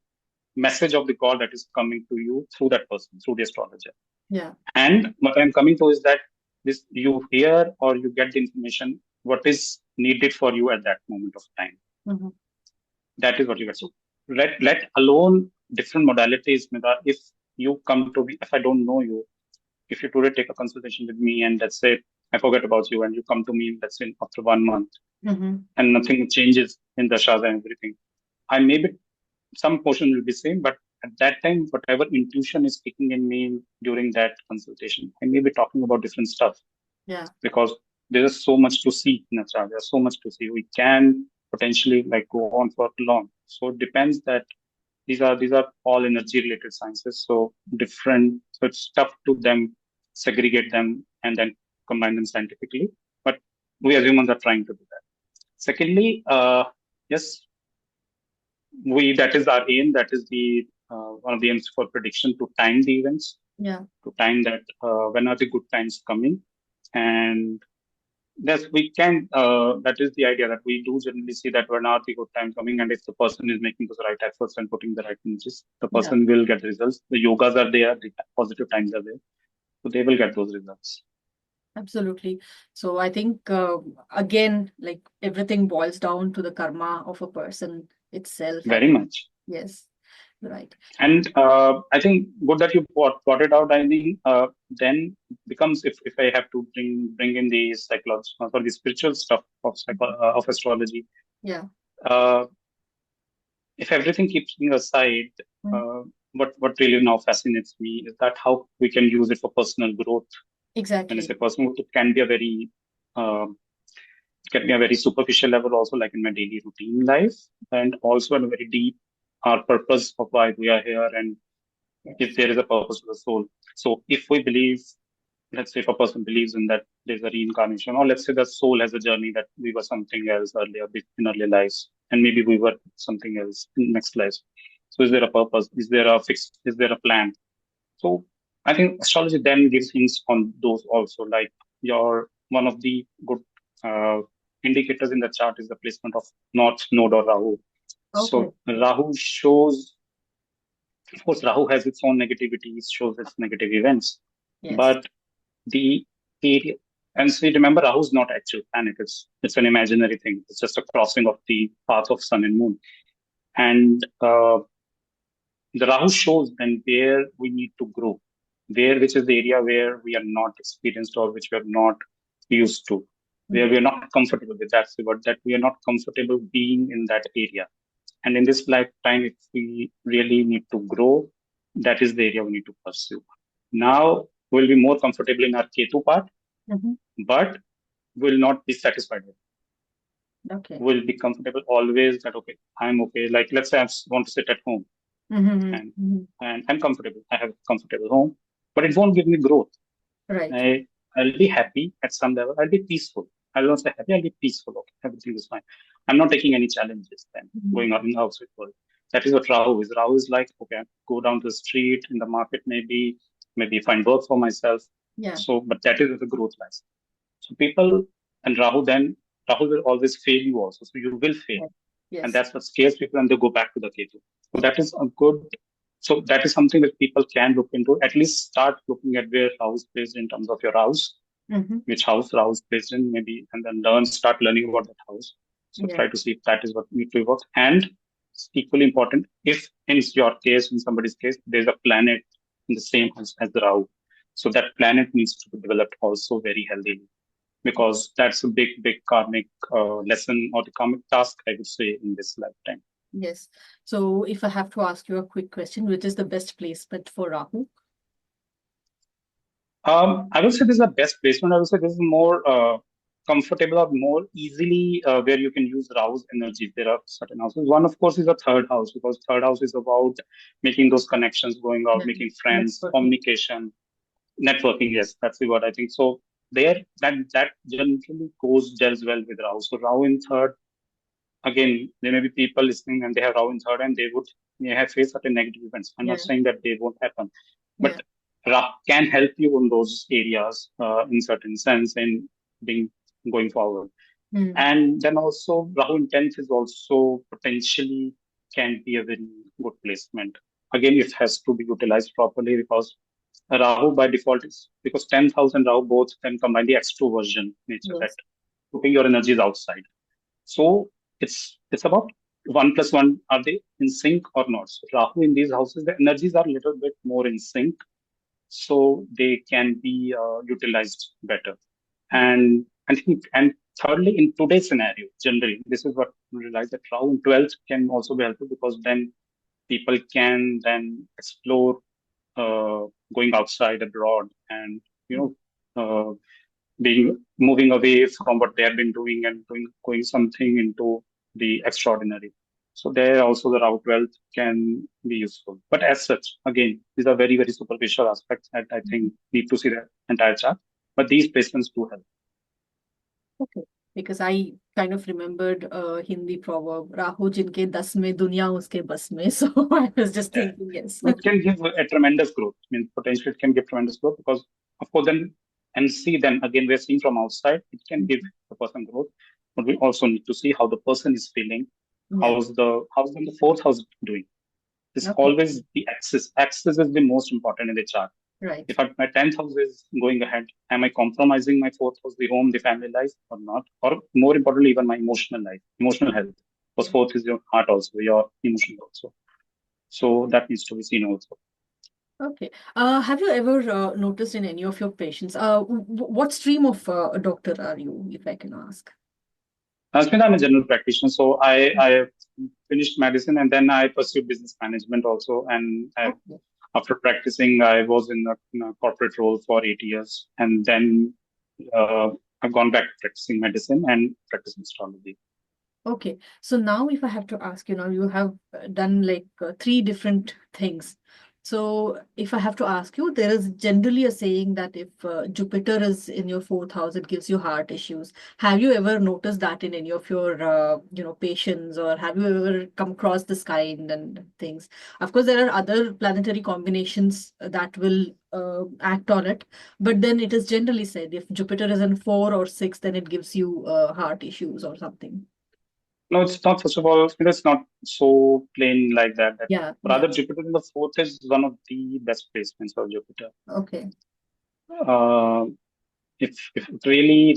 message of the God that is coming to you through that person, through the astrologer. Yeah. And what I'm coming to is that this you hear or you get the information what is needed for you at that moment of time. Mhm. That is what you get. So let alone different modalities, Mira, if you come to me, if I don't know you, if you today take a consultation with me and let's say I forget about you, and you come to me, let's say after 1 month, Mm-hmm. and nothing changes in the shas and everything. I maybe some portion will be same, but at that time, whatever intuition is kicking in me during that consultation, I may be talking about different stuff Yeah. because there is so much to see in a chart. There's so much to see. We can potentially like go on for long. So it depends that these are all energy related sciences. So different. So it's tough to them segregate them and then combine them scientifically. But we as humans are trying to do that. Secondly, yes, we that is our aim. That is the one of the aims for prediction to time the events, Yeah. to time that when are the good times coming, and yes, we can. That is the idea that we do generally see that when are the good times coming, and if the person is making those right efforts and putting the right images, the Yeah. person will get results. The yogas are there, the positive times are there, so they will get those results. Absolutely. So I think again, like everything boils down to the karma of a person itself. And Very much. yes, right. And I think good that you brought it out. I think then becomes if I have to bring in the psychological or the spiritual stuff of of astrology. Yeah. Uh, if everything keeps being aside, Mm. uh, what really now fascinates me is that how we can use it for personal growth. When I Exactly. say personal growth, um, it can be a very superficial level, also like in my daily routine life, and also at a very deep our purpose of why we are here and if Yes. there is a purpose to the soul. So if we believe, let's say if a person believes in that there's a reincarnation, or let's say the soul has a journey that we were something else earlier in earlier lives, and maybe we were something else in next lives. So is there a purpose? Is there a plan? So I think astrology then gives hints on those also, like your one of the good uh, indicators in the chart is the placement of North Node or Rahu. Okay. So Rahu shows, of course, Rahu has its own negativity, it shows its negative events. Yes. But the area, and see, remember, Rahu is not actual planet. It's an imaginary thing. It's just a crossing of the path of sun and moon. And the Rahu shows then where we need to grow, where which is the area where we are not experienced or which we are not used to, where we Mm. are not comfortable with. That's the word, that we are not comfortable being in that area. And in this lifetime, if we really need to grow, that is the area we need to pursue. Now we'll be more comfortable in our Ketu part, Mm-hmm. but will not be satisfied with. Okay. Will be comfortable always that okay, I'm okay. Like let's say I want to sit at home Mm-hmm. and Hmm. I'm comfortable. I have a comfortable home, but it won't give me growth. Right. I'll be happy at some level. I'll be peaceful. I'll not say happy. I'll be peaceful. Okay, everything is fine. I'm not taking any challenges then Mhm. going on in the outside world. That is what Rahu is. Rahu is like okay, go down to the street in the market, maybe find work for myself. Yeah. So, but that is where the growth lies. So people and Rahu will always fail you also. So you will fail, Right. and Yes. that's what scares people, and they go back to the Ketu. So that is a good. So that is something that people can look into. At least start looking at where house placed in terms of your house, Mm-hmm. which house placed in maybe, and then start learning about that house. So Yeah. try to see if that is what need to work. And it's equally important if in your case, in somebody's case, there's a planet in the same house as the Rahu. So that planet needs to be developed also very healthily because that's a big karmic lesson or the karmic task, I would say, in this lifetime. Yes. So if I have to ask you a quick question, which is the best placement for Rahu? I would say this is the best placement. I would say this is more comfortable or more easily where you can use Rahu's energy. There are certain houses. One, of course, is a third house because third house is about making those connections, going out, Yeah. making friends, Networking. communication, networking. Yes, that's the word I think. So there, that generally goes gels well with Rahu. So Rahu in third, again, there may be people listening and they have Rahu in third and they would may have faced certain negative events. I'm not Yeah. saying that they won't happen, Yeah. but Rahu can help you in those areas in certain sense in being going forward. Mm. And then also Rahu in 10th is also potentially can be a very good placement. Again, it has to be utilized properly because Rahu by default is because 10th house and Rahu both can combine the extroversion nature that Yes. putting your energies outside. So it's about 1 plus 1. Are they in sync or not? So Rahu in these houses, the energies are a little bit more in sync, so they can be utilized better. And I think, and thirdly, in today's scenario, generally, this is what we realize that round 12 can also be helpful because then people can then explore going outside abroad and, you know, being moving away from what they have been doing and going something into the extraordinary. So there also the route wealth can be useful. But as such, again, these are very, very superficial aspects that I think need to see the entire chart. But these placements do help. Okay. Because I kind of remembered a Hindi proverb, Rahu jinke das mein, dunya uske bas mein. So I was just Yeah. thinking, yes. It can give a tremendous growth. I mean, potentially it can give tremendous growth because, of course, then and see then again we're seeing from outside, it can give the person growth, but we also need to see how the person is feeling, Yeah. how's then the fourth house doing. It's Okay. always the axis. Axis is the most important in the chart. Right. If my 10th house is going ahead, am I compromising my fourth house, the home, the family life, or not? Or more importantly, even my emotional life, emotional health. Because Yeah. fourth is your heart also, your emotions also. So that needs to be seen also. Okay. Have you ever noticed in any of your patients, what stream of a doctor are you, if I can ask? Smita, I'm a general practitioner, so I finished medicine and then I pursued business management also. And Okay. after practicing, I was in a corporate role for 8 years, and then uh, I've gone back to practicing medicine and practicing astrology. Okay. So now if I have to ask, you have done like three different things. So if I have to ask you, there is generally a saying that if Jupiter is in your fourth house, it gives you heart issues. Have you ever noticed that in any of your, patients, or have you ever come across this kind and things? Of course, there are other planetary combinations that will act on it, but then it is generally said if Jupiter is in four or six, then it gives you heart issues or something. No, it's not. First of all, it's not so plain like that. That Yeah, yeah. rather Jupiter in the fourth is one of the best placements of Jupiter. Okay. Uh, if it really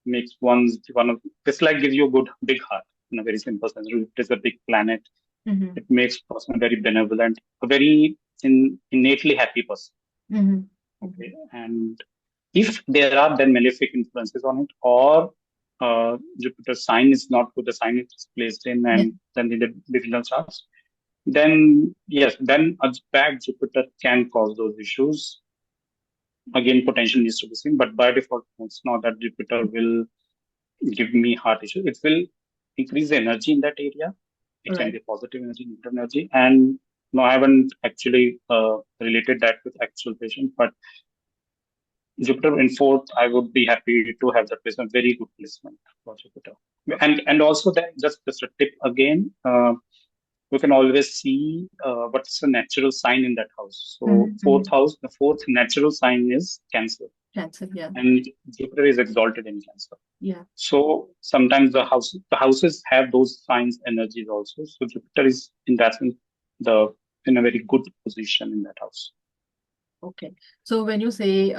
makes one of this like gives you a good big heart in a very simple sense. It is a big planet. Mm-hmm. It makes person very benevolent, a very innately happy person. Mm-hmm. Okay, and if there are then malefic influences on it, or Jupiter's sign is not good, the sign it is placed in, Yeah, and then the divisional charts, then yes, then a bad Jupiter can cause those issues. Again, potential needs to be seen, but by default, it's not that Jupiter will give me heart issues. It will increase the energy in that area. It can right. be positive energy, negative energy, and no, I haven't actually related that with actual patient, but Jupiter in fourth, I would be happy to have that placement. Very good placement for Jupiter. And also then just a tip again, we can always see what's the natural sign in that house. So Mm-hmm. fourth house, the fourth natural sign is Cancer, Cancer, yeah. and Jupiter is exalted in Cancer. Yeah. So sometimes the houses have those signs energies also. So Jupiter is in that sense the in a very good position in that house. Okay. So when you say,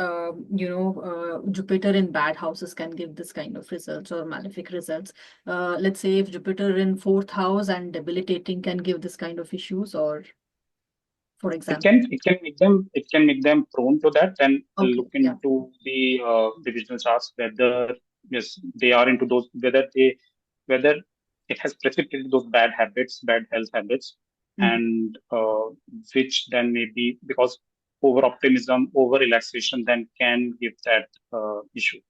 Jupiter in bad houses can give this kind of results or malefic results, let's say if Jupiter in fourth house and debilitating can give this kind of issues, or for example. It can make them prone to that. Then Okay. look Yeah. into the divisional charts whether yes they are into those whether it has precipitated those bad habits, bad health habits, Mm-hmm. and which then maybe because over optimism, over relaxation then can give that issue.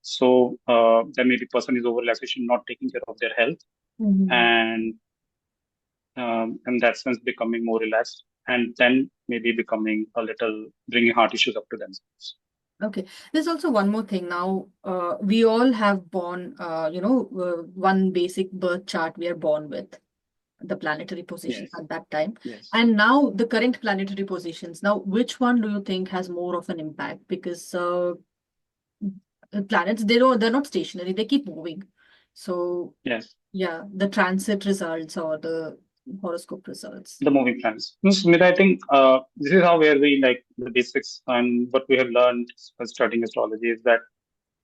So then maybe person is over relaxation, not taking care of their health, Mm-hmm. and in that sense becoming more relaxed and then maybe becoming a little bringing heart issues up to themselves. Okay. There's also one more thing. Now, we all have born, one basic birth chart we are born with, the planetary position Yes, at that time. yes. And now the current planetary positions. Now, which one do you think has more of an impact? Because planets, they're not stationary, they keep moving. So, Yes, yeah, the transit results or the horoscope results. the moving plans. No, Smith, I think this is how where we like the basics and what we have learned while studying astrology is that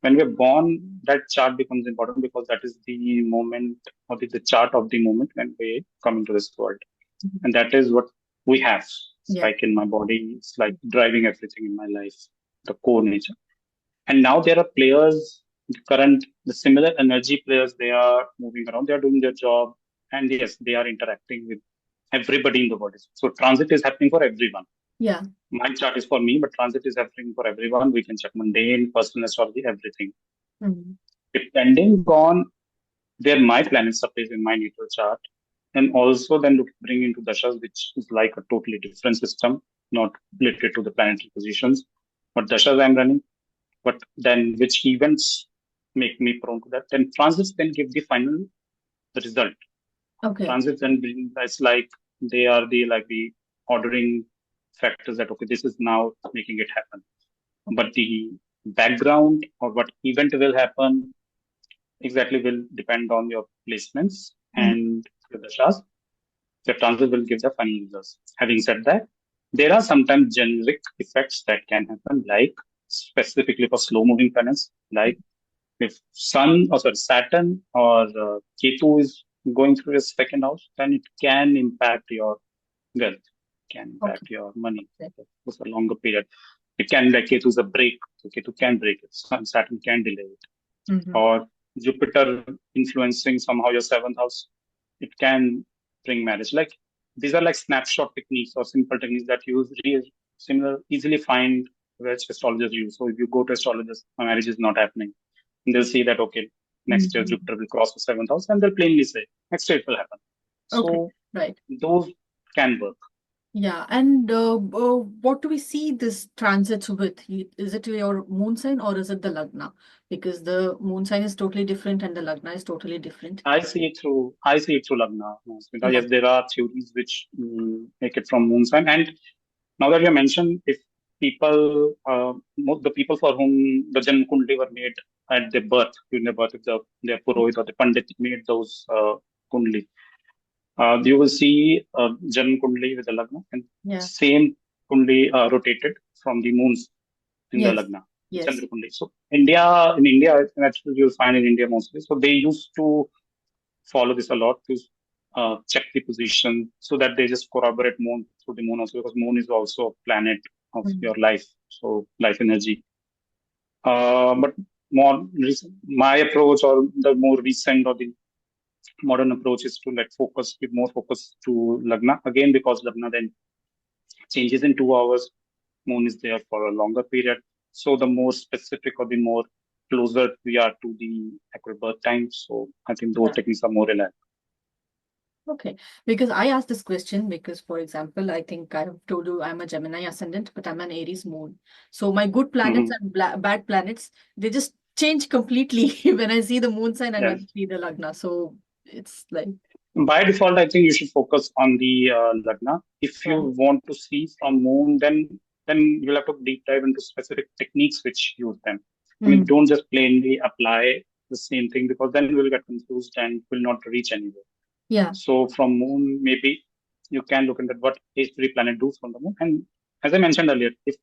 when we're born, that chart becomes important because that is the moment or the chart of the moment when we come into this world. Mhm. And that is what we have. It's Yeah. like in my body, it's like driving everything in my life, the core nature. And now there are players, the similar energy players, they are moving around, they are doing their job, and yes, they are interacting with everybody in the world. So transit is happening for everyone. Yeah. My chart is for me, but transit is happening for everyone. We can check mundane, personal astrology, everything. Mm. Depending on where my planets are placed in my natal chart, and also then bring into dashas, which is like a totally different system, not related to the planetary positions, what dashas I'm running, but then which events make me prone to that. Then transits then give the final result. Okay. Transits then bring that's like they are the like the ordering factors that okay, this is now making it happen. But the background or what event will happen exactly will depend on your placements Mm. and the dashas. The transit will give the final results. Having said that, there are sometimes generic effects that can happen, like specifically for slow moving planets, like if Saturn or Ketu is going through your second house, then it can impact your wealth, can Okay. impact your money for a longer period. It can, like Ketu is a break, so Ketu can break it. Saturn can delay it. Mm-hmm. Or Jupiter influencing somehow your seventh house, it can bring marriage. Like these are like snapshot techniques or simple techniques that use really similar, easily find which astrologers use. So if you go to astrologers, a marriage is not happening, and they'll see that okay, next year Mm-hmm. Jupiter will cross the seventh house, and they'll plainly say next year it will happen. Okay. So Right. those can work. Yeah. And what do we see this transits with? Is it your moon sign or is it the Lagna? Because the moon sign is totally different and the Lagna is totally different. I see it through Lagna. Smita. Yeah. Yes, there are theories which make it from moon sign. And now that you mentioned, if the people for whom the Janma Kundli were made at their birth, during their birth, if their Purohit or the Pandit made those Kundli, you will see Janma Kundli with the Lagna and Yeah. same Kundli rotated from the moons in the Yes. Lagna, the Chandra Yes. Kundli. So in India, actually you'll find in India mostly. So they used to follow this a lot to check the position so that they just corroborate moon through the moon also because moon is also a planet of Mm. your life, so life energy. But more recent, my approach or the more recent or the modern approach is to give more focus to Lagna again because Lagna then changes in 2 hours. Moon is there for a longer period. So the more specific or the more closer we are to the accurate birth time. So I think those Yeah. techniques are more reliable. Okay, because I asked this question because, for example, I think I have told you I'm a Gemini ascendant, but I'm an Aries moon. So my good planets Mhm. and bad planets, they just change completely when I see the moon sign and when Yes. I see the Lagna. So it's like, By default, I think you should focus on the Lagna. If yeah. you want to see from moon, then you'll have to deep dive into specific techniques which use them. I mean, Mm. don't just plainly apply the same thing because then you will get confused and will not reach anywhere. Yeah. So from moon, maybe you can look at what H3 planet do from the moon. And as I mentioned earlier, if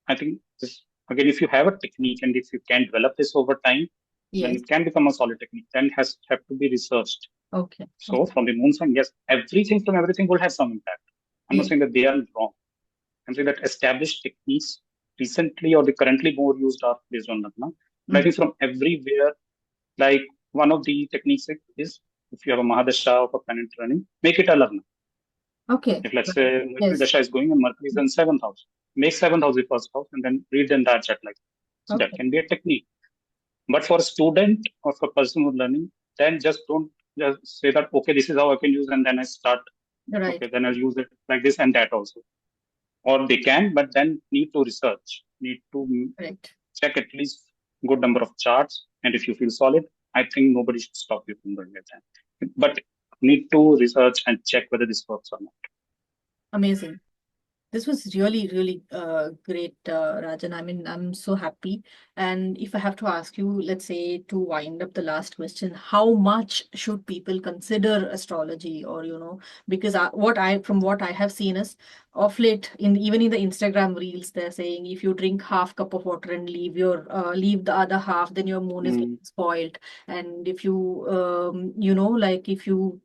I think this again, if you have a technique and if you can develop this over time, then Yes. it can become a solid technique. Then has have to be researched. Okay. So Okay. from the moon sign, yes, everything from everything will have some impact. I'm not Yeah. saying that they are wrong. I'm saying that established techniques recently or the currently more used are based on Lagna. But I Mm. think from everywhere, like one of the techniques is if you have a Mahadasha of a planet running, make it a Lagna. Okay. If let's Right. say Mercury Yes. Dasha is going and Mercury is in seventh house, make seventh house the first house and then read the entire chart like that. So that Okay. can be a technique. But for a student or for a person who's learning, then just don't just say that, okay, this is how I can use, and then I start, Right. okay, then I'll use it like this and that also. Or they can, but then need to research, need to Right. check at least good number of charts. And if you feel solid, I think nobody should stop you from doing it. But need to research and check whether this works or not. Amazing. This was really, really great, Rajan. I mean, I'm so happy. And if I have to ask you, let's say to wind up the last question, how much should people consider astrology? Or, because from what I have seen is of late, even in the Instagram reels, they're saying if you drink half cup of water and leave the other half, then your moon is getting Mm. spoiled. And if you like if you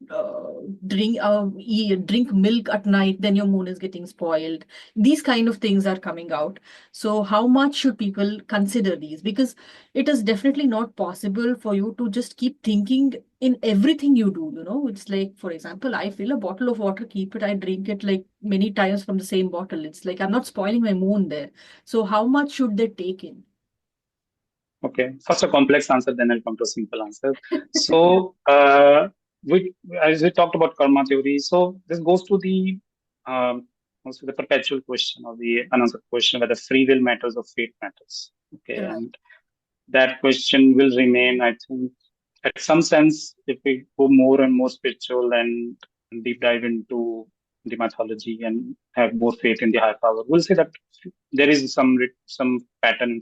drink milk at night, then your moon is getting spoiled. These kind of things are coming out. So how much should people consider these? Because it is definitely not possible for you to just keep thinking in everything you do. It's like, for example, I fill a bottle of water, keep it, I drink it like many times from the same bottle. It's like I'm not spoiling my moon there. So how much should they take in? Okay, first a complex answer, then I'll come to a simple answer. Yeah. So, we, as we talked about karma theory, so this goes to the also the perpetual question or the unanswered question whether free will matters or fate matters. Okay, Right. and that question will remain, I think, at some sense, if we go more and more spiritual and deep dive into the mythology and have more faith in the higher power, we'll say that there is some pattern in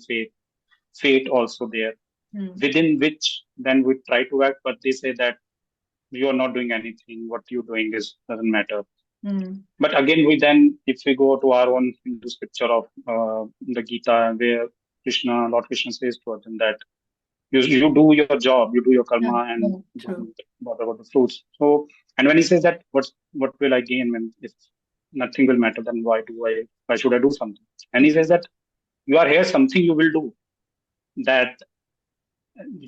fate also there, Hmm. within which then we try to act, but they say that you are not doing anything. What you're doing is doesn't matter. Hmm. But again, if we go to our own Hindu scripture of the Gita, where Lord Krishna says to Arjuna that you do your job, you do your Yeah. karma, and Yeah. True. don't bother about the fruits. So, and when he says that, what will I gain when if nothing will matter? Then why should I do something? And he says that you are here, something you will do. That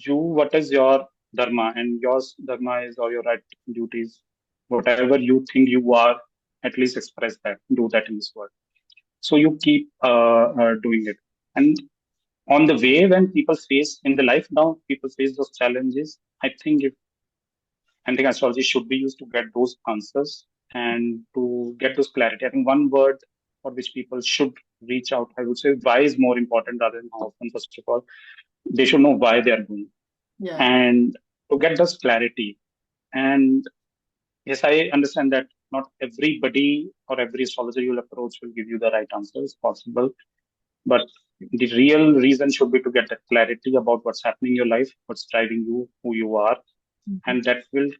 what is your dharma, and your dharma is or your right duties, whatever you think you are, at least express that, do that in this world. So you keep doing it. And on the way, when people face in the life now, people face those challenges, I think astrology should be used to get those answers and to get those clarity. I think one word for which people should reach out, I would say, why is more important rather than how often. First of all, they should know why they are doing, Yeah. and to get this clarity. And yes, I understand that not everybody or every astrologer you'll approach will give you the right answers possible, but the real reason should be to get that clarity about what's happening in your life, what's driving you, who you are, Mhm. and that will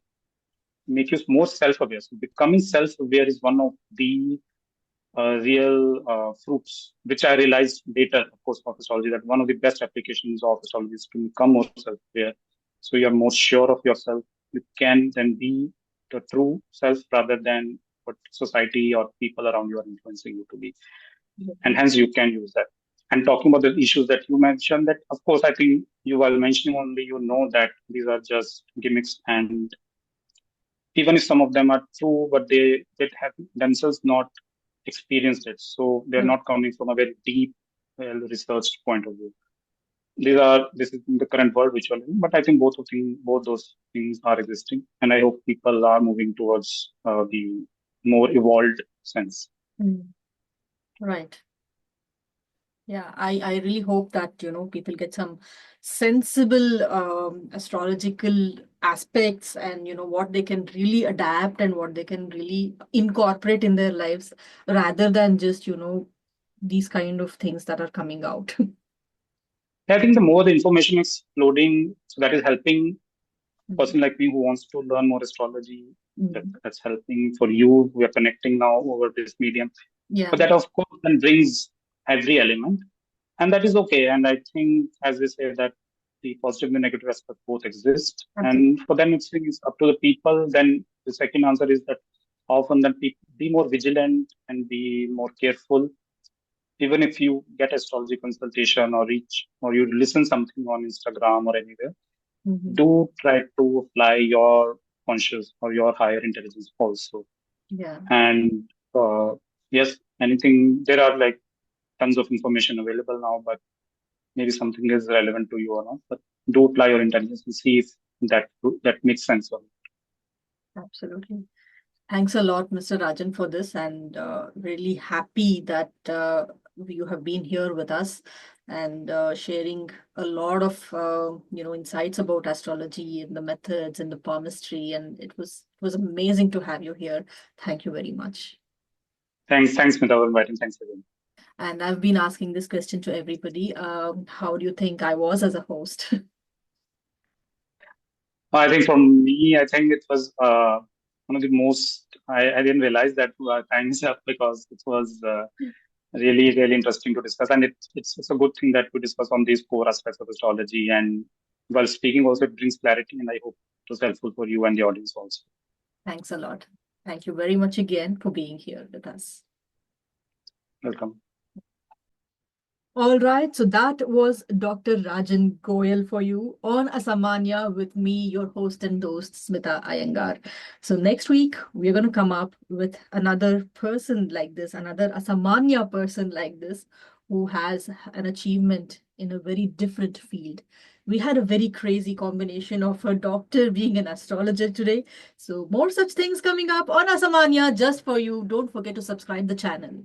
make you more self-aware. So becoming self-aware is one of the real fruits, which I realized later, of course, of astrology, that one of the best applications of astrology is to become more self-aware. So you're more sure of yourself. You can then be the true self rather than what society or people around you are influencing you to be. And Mhm. hence you can use that. And talking about the issues that you mentioned, that of course, I think you while mentioning only, you know that these are just gimmicks, and even if some of them are true, but they have themselves not experienced it. So they're Right. not coming from a very deep, well researched point of view. This is the current world which we're living, but I think both those things are existing, and I hope people are moving towards the more evolved sense. Mm. Right. Yeah, I really hope that, people get some sensible astrological aspects, and, what they can really adapt and what they can really incorporate in their lives, rather than just, these kind of things that are coming out. I think the more the information is flowing, so that is helping a Mm. person like me who wants to learn more astrology. Mm. That's helping for you. We are connecting now over this medium. But Yeah, that, of course, then brings every element, and that is okay. And I think, as we say, that the positive and the negative aspect both exist, absolutely. and for them, it's up to the people. Then the second answer is that often then people be more vigilant and be more careful. Even if you get astrology consultation or reach or you listen something on Instagram or anywhere, Hmm. do try to apply your conscious or your higher intelligence also. Yeah, And yes, anything, there are like tons of information available now, but maybe something is relevant to you or not. But do apply your intelligence and see if that makes sense. Or absolutely. Thanks a lot, Mr. Rajan, for this, and really happy that you have been here with us and sharing a lot of insights about astrology and the methods and the palmistry, and it was amazing to have you here. Thank you very much. thanks, Smita, for inviting. Thanks again. And I've been asking this question to everybody. How do you think I was as a host? I think for me, I think it was one of the most I didn't realize that our time is up because it was really, really interesting to discuss. And it's a good thing that we discuss on these core aspects of astrology. And while speaking, also it brings clarity. And I hope it was helpful for you and the audience also. Thanks a lot. Thank you very much again for being here with us. Welcome. All right, so that was Dr. Rajan Goyal for you on Asamanya with me, your host and host, Smita Iyengar. So next week, we're going to come up with another person like this, another Asamanya person like this, who has an achievement in a very different field. We had a very crazy combination of a doctor being an astrologer today. So more such things coming up on Asamanya just for you. Don't forget to subscribe the channel.